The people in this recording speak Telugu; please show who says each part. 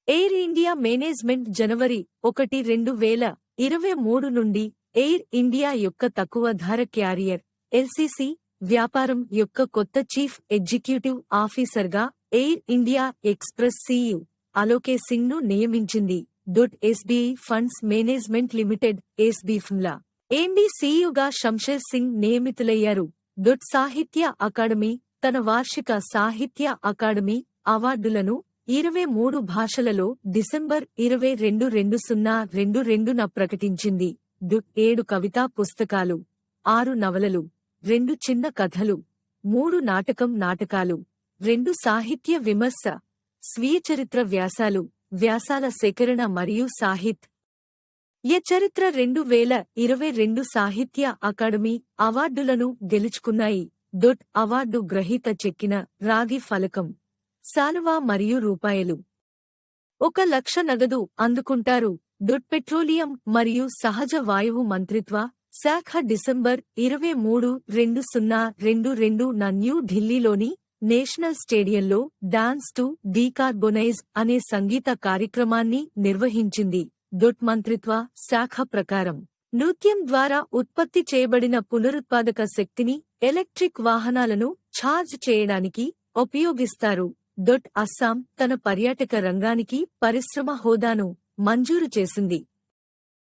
Speaker 1: ఎయిర్ ఇండియా మేనేజ్మెంట్ జనవరి 1, 2023 నుండి ఎయిర్ ఇండియా యొక్క తక్కువ ధర క్యారియర్ ఎల్సీసీ వ్యాపారం యొక్క కొత్త చీఫ్ ఎగ్జిక్యూటివ్ ఆఫీసర్గా Air India Express CEO Aloke Singh ను నియమించింది. ఎస్బీఐ ఫండ్స్ మేనేజ్మెంట్ లిమిటెడ్ ఎస్బీఫ్లా ఎండీ సీఈఓగా షంషేర్ సింగ్ నియమితులయ్యారు. సాహిత్య అకాడమీ తన వార్షిక సాహిత్య అకాడమీ అవార్డులను 23 భాషలలో డిసెంబర్ 22, 2022న ప్రకటించింది. 7 కవితా పుస్తకాలు, 6 నవలలు, 2 చిన్న కథలు, 3 నాటకాలు, 2 సాహిత్య విమర్శ, స్వీయ చరిత్ర వ్యాసాలు, వ్యాసాల సేకరణ మరియు చరిత్ర 2022 సాహిత్య అకాడమీ అవార్డులను గెలుచుకున్నాయి. అవార్డు గ్రహీత చెక్కిన రాగి ఫలకం, శాలువా మరియు రూపాయలు, 1 లక్ష నగదు అందుకుంటారు. పెట్రోలియం మరియు సహజ వాయువు మంత్రిత్వ శాఖ డిసెంబర్ 23, 2022న న్యూ ఢిల్లీలోని నేషనల్ స్టేడియంలో డాన్స్ టు డీకార్బొనైజ్ అనే సంగీత కార్యక్రమాన్ని నిర్వహించింది. మంత్రిత్వ శాఖ ప్రకారం నృత్యం ద్వారా ఉత్పత్తి చేయబడిన పునరుత్పాదక శక్తిని ఎలక్ట్రిక్ వాహనాలను ఛార్జ్ చేయడానికి ఉపయోగిస్తారు. అస్సాం తన పర్యాటక రంగానికి పరిశ్రమ హోదాను మంజూరు చేసింది.